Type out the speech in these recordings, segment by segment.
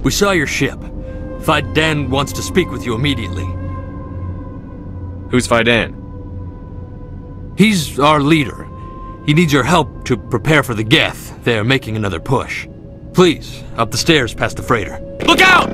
We saw your ship. Faidan wants to speak with you immediately. Who's Faidan? He's our leader. He needs your help to prepare for the Geth. They're making another push. Please, up the stairs past the freighter. Look out!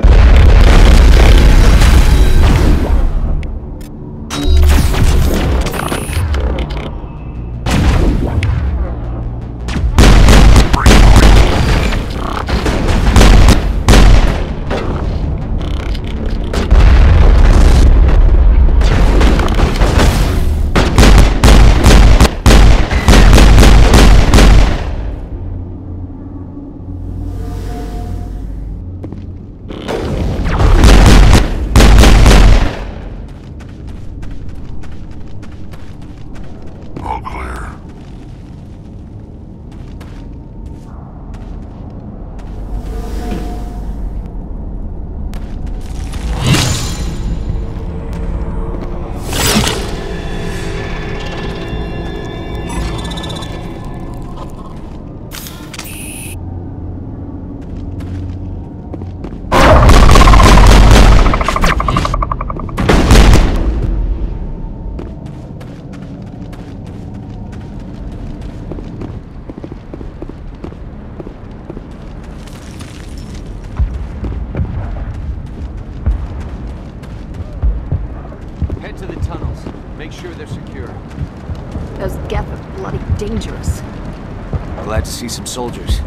Glad to see some soldiers.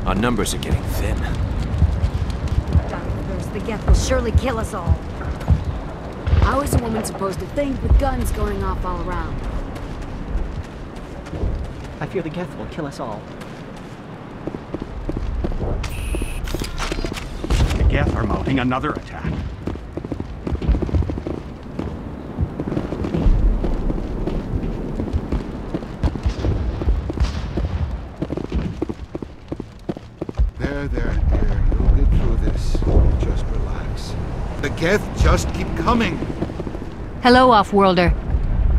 Our numbers are getting thin. The Geth will surely kill us all. How is a woman supposed to think with guns going off all around? I fear the Geth will kill us all. The Geth are mounting another attack. There, dear. You'll get through this. Just relax. The Geth just keep coming. Hello, Off-Worlder.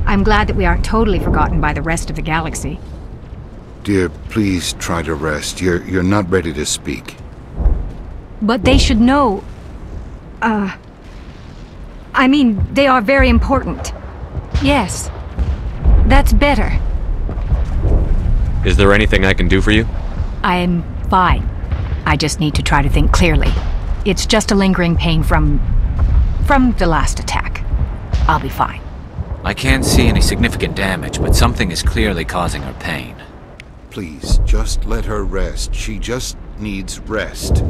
I'm glad that we aren't totally forgotten by the rest of the galaxy. Dear, please try to rest. You're not ready to speak. But they should know... I mean, they are very important. Yes. That's better. Is there anything I can do for you? I'm fine. I just need to try to think clearly. It's just a lingering pain from the last attack. I'll be fine. I can't see any significant damage, but something is clearly causing her pain. Please, just let her rest. She just needs rest.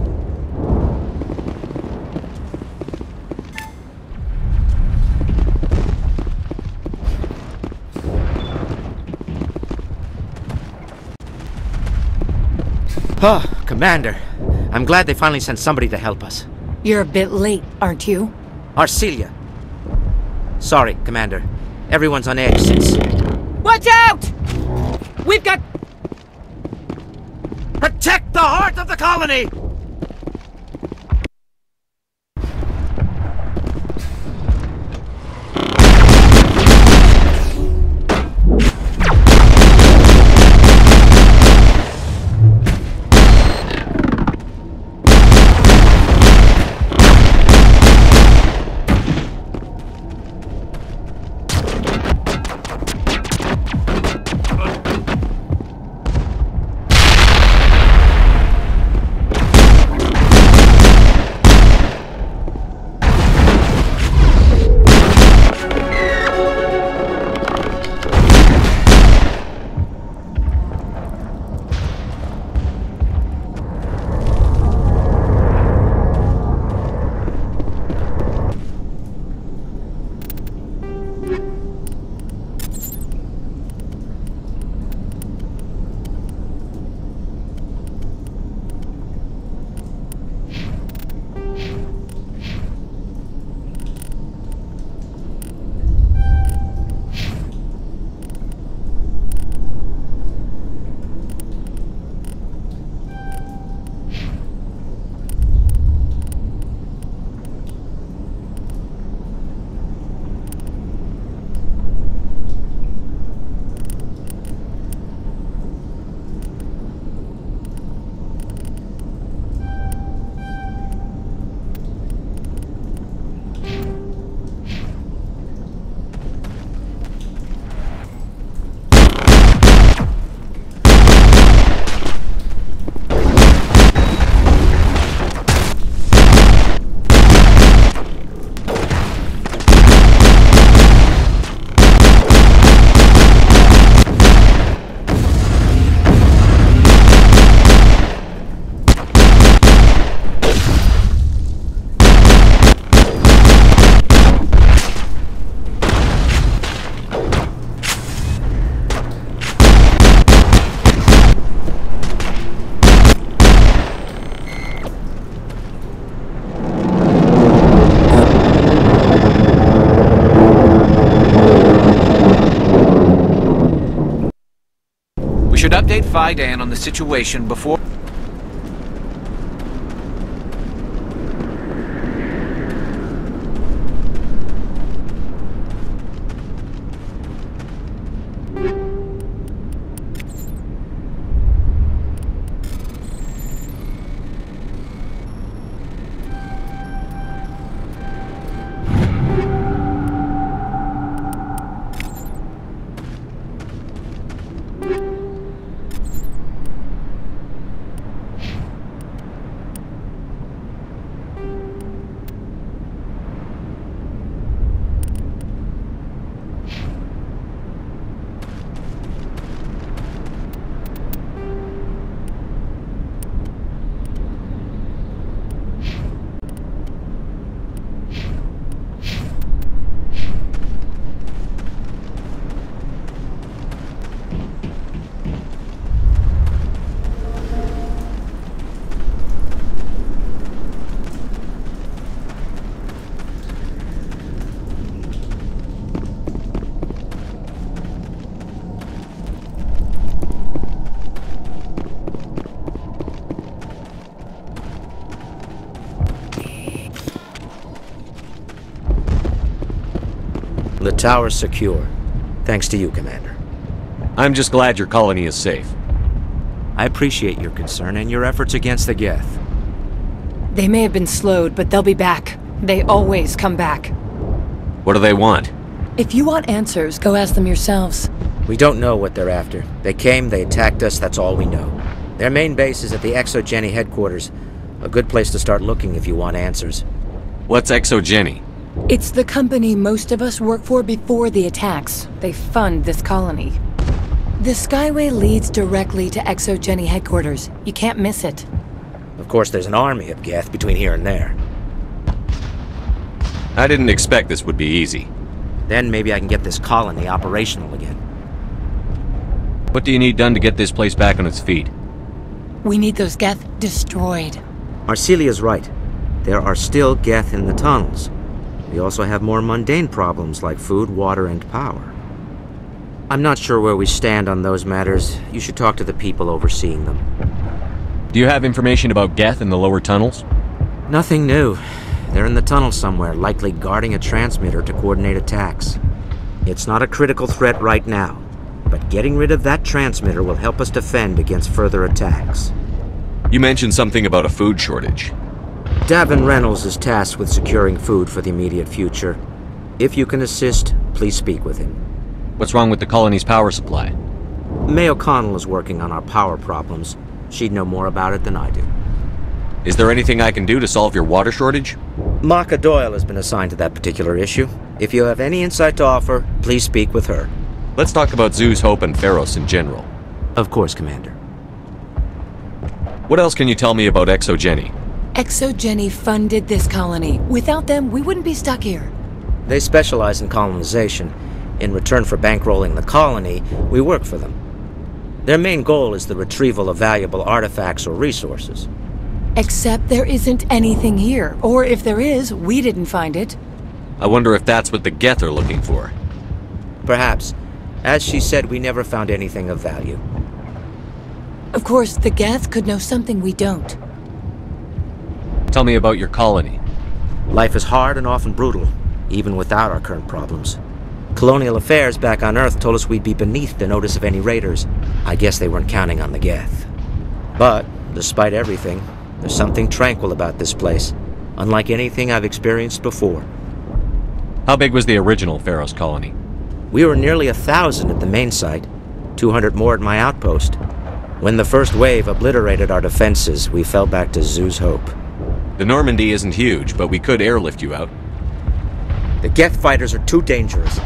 Oh, Commander. I'm glad they finally sent somebody to help us. You're a bit late, aren't you? Arcelia. Sorry, Commander. Everyone's on edge since... Watch out! We've got... Protect the heart of the colony! update Fidan on the situation before... The tower's secure. Thanks to you, Commander. I'm just glad your colony is safe. I appreciate your concern and your efforts against the Geth. They may have been slowed, but they'll be back. They always come back. What do they want? If you want answers, go ask them yourselves. We don't know what they're after. They came, they attacked us, that's all we know. Their main base is at the Exogeny headquarters. A good place to start looking if you want answers. What's Exogeny? It's the company most of us work for before the attacks. They fund this colony. The Skyway leads directly to Exogeny headquarters. You can't miss it. Of course, there's an army of Geth between here and there. I didn't expect this would be easy. Then maybe I can get this colony operational again. What do you need done to get this place back on its feet? We need those Geth destroyed. Arcelia's right. There are still Geth in the tunnels. We also have more mundane problems like food, water, and power. I'm not sure where we stand on those matters. You should talk to the people overseeing them. Do you have information about Geth in the lower tunnels? Nothing new. They're in the tunnel somewhere, likely guarding a transmitter to coordinate attacks. It's not a critical threat right now, but getting rid of that transmitter will help us defend against further attacks. You mentioned something about a food shortage. Davin Reynolds is tasked with securing food for the immediate future. If you can assist, please speak with him. What's wrong with the colony's power supply? May O'Connell is working on our power problems. She'd know more about it than I do. Is there anything I can do to solve your water shortage? Maka Doyle has been assigned to that particular issue. If you have any insight to offer, please speak with her. Let's talk about Zew's Hope and Feros in general. Of course, Commander. What else can you tell me about Exogeny? Exogeny funded this colony. Without them, we wouldn't be stuck here. They specialize in colonization. In return for bankrolling the colony, we work for them. Their main goal is the retrieval of valuable artifacts or resources. Except there isn't anything here. Or if there is, we didn't find it. I wonder if that's what the Geth are looking for. Perhaps. As she said, we never found anything of value. Of course, the Geth could know something we don't. Tell me about your colony. Life is hard and often brutal, even without our current problems. Colonial affairs back on Earth told us we'd be beneath the notice of any raiders. I guess they weren't counting on the Geth. But, despite everything, there's something tranquil about this place, unlike anything I've experienced before. How big was the original Feros colony? We were nearly 1,000 at the main site, 200 more at my outpost. When the first wave obliterated our defenses, we fell back to Zew's Hope. The Normandy isn't huge, but we could airlift you out. The Geth fighters are too dangerous,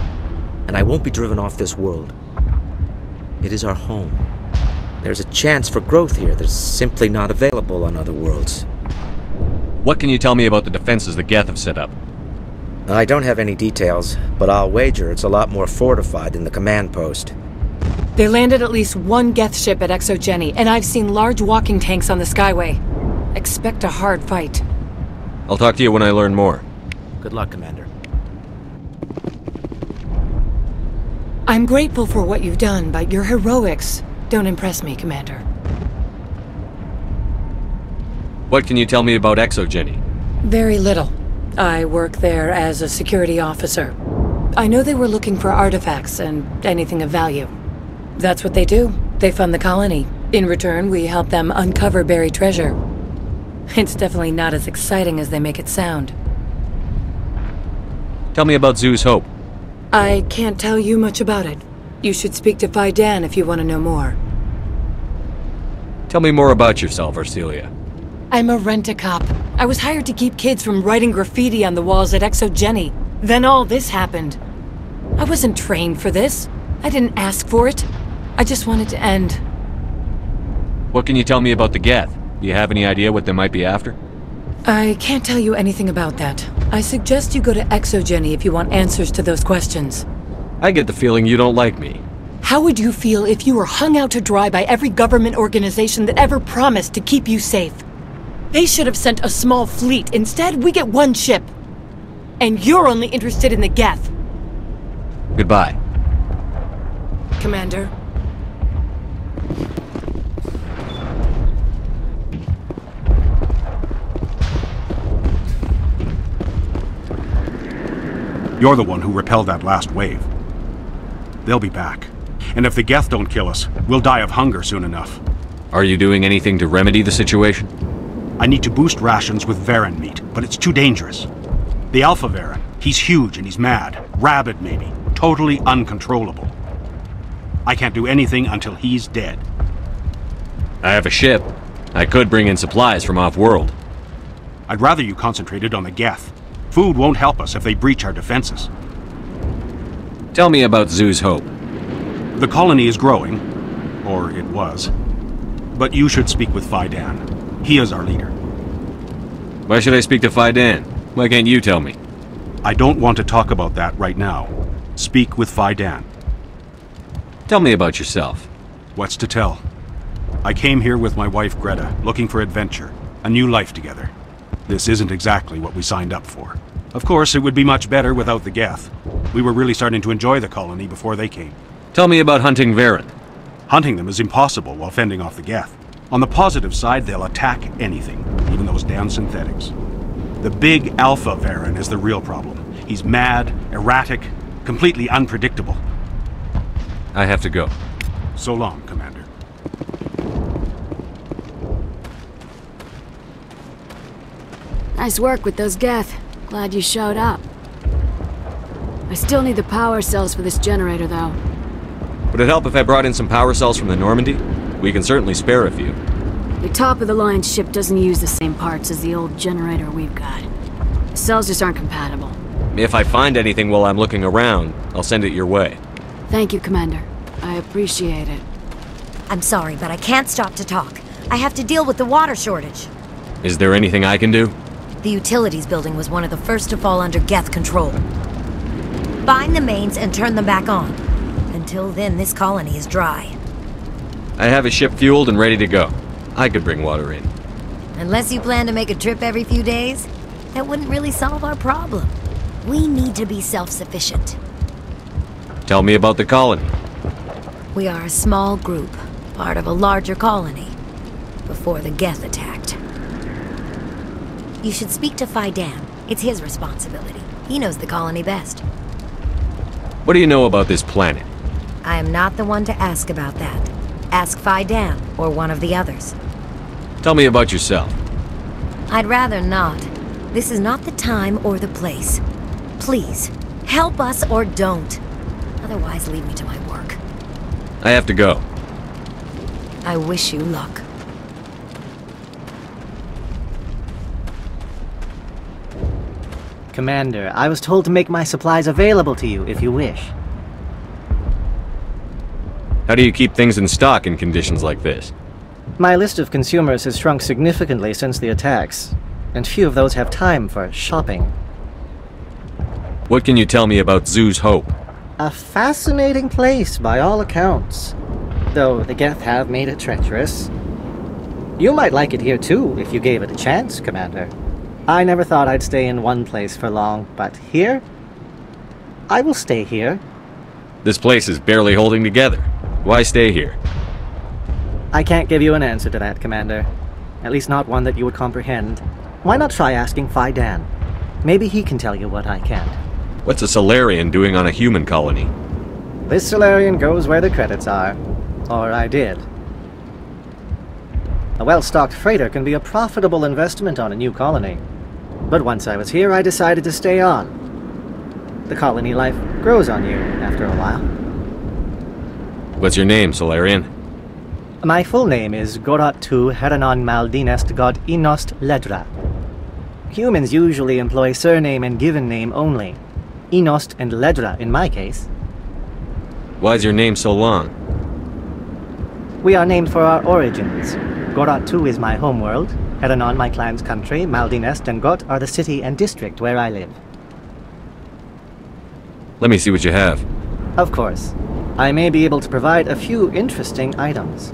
and I won't be driven off this world. It is our home. There's a chance for growth here that's simply not available on other worlds. What can you tell me about the defenses the Geth have set up? I don't have any details, but I'll wager it's a lot more fortified than the command post. They landed at least one Geth ship at Exogeny, and I've seen large walking tanks on the Skyway. Expect a hard fight. I'll talk to you when I learn more. Good luck, Commander. I'm grateful for what you've done, but your heroics, Don't impress me, Commander. What can you tell me about Exogeny? Very little. I work there as a security officer. I know they were looking for artifacts and anything of value. That's what they do. They fund the colony. In return, we help them uncover buried treasure. It's definitely not as exciting as they make it sound. Tell me about Zoo's Hope. I can't tell you much about it. You should speak to Fidan if you want to know more. Tell me more about yourself, Arcelia. I'm a rent-a-cop. I was hired to keep kids from writing graffiti on the walls at Exogeny. Then all this happened. I wasn't trained for this. I didn't ask for it. I just wanted to end. What can you tell me about the Geth? Do you have any idea what they might be after? I can't tell you anything about that. I suggest you go to Exogeny if you want answers to those questions. I get the feeling you don't like me. How would you feel if you were hung out to dry by every government organization that ever promised to keep you safe? They should have sent a small fleet. Instead, we get one ship. And you're only interested in the Geth. Goodbye. Commander. You're the one who repelled that last wave. They'll be back. And if the Geth don't kill us, we'll die of hunger soon enough. Are you doing anything to remedy the situation? I need to boost rations with Varen meat, but it's too dangerous. The Alpha Varen, he's huge and he's mad. Rabid, maybe. Totally uncontrollable. I can't do anything until he's dead. I have a ship. I could bring in supplies from off-world. I'd rather you concentrated on the Geth. Food won't help us if they breach our defenses. Tell me about Zoo's Hope. The colony is growing, or it was. But you should speak with Fidan. He is our leader. Why should I speak to Fidan? Why can't you tell me? I don't want to talk about that right now. Speak with Fidan. Tell me about yourself. What's to tell? I came here with my wife Greta, looking for adventure, a new life together. This isn't exactly what we signed up for. Of course, it would be much better without the Geth. We were really starting to enjoy the colony before they came. Tell me about hunting Varen. Hunting them is impossible while fending off the Geth. On the positive side, they'll attack anything, even those damn synthetics. The big Alpha Varen is the real problem. He's mad, erratic, completely unpredictable. I have to go. So long, Commander. Nice work with those Geth. Glad you showed up. I still need the power cells for this generator, though. Would it help if I brought in some power cells from the Normandy? We can certainly spare a few. The top-of-the-line ship doesn't use the same parts as the old generator we've got. The cells just aren't compatible. If I find anything while I'm looking around, I'll send it your way. Thank you, Commander. I appreciate it. I'm sorry, but I can't stop to talk. I have to deal with the water shortage. Is there anything I can do? The utilities building was one of the first to fall under Geth control. Bind the mains and turn them back on. Until then, this colony is dry. I have a ship fueled and ready to go. I could bring water in. Unless you plan to make a trip every few days, that wouldn't really solve our problem. We need to be self-sufficient. Tell me about the colony. We are a small group, part of a larger colony, before the Geth attacked. You should speak to Fidan. It's his responsibility. He knows the colony best. What do you know about this planet? I am not the one to ask about that. Ask Fidan, or one of the others. Tell me about yourself. I'd rather not. This is not the time or the place. Please, help us or don't. Otherwise, leave me to my work. I have to go. I wish you luck. Commander, I was told to make my supplies available to you if you wish. How do you keep things in stock in conditions like this? My list of consumers has shrunk significantly since the attacks, and few of those have time for shopping. What can you tell me about Zoo's Hope? A fascinating place by all accounts, though the Geth have made it treacherous. You might like it here too, if you gave it a chance, Commander. I never thought I'd stay in one place for long, but here? I will stay here. This place is barely holding together. Why stay here? I can't give you an answer to that, Commander. At least not one that you would comprehend. Why not try asking Dan? Maybe he can tell you what I can't. What's a Solarian doing on a human colony? This Solarian goes where the credits are. Or I did. A well-stocked freighter can be a profitable investment on a new colony. But once I was here, I decided to stay on. The colony life grows on you after a while. What's your name, Solarian? My full name is Goratu Heranon Maldinest God Inost Ledra. Humans usually employ surname and given name only. Inost and Ledra in my case. Why's your name so long? We are named for our origins. Goratu is my homeworld, Heranon my clan's country, Maldinest and Got are the city and district where I live. Let me see what you have. Of course. I may be able to provide a few interesting items.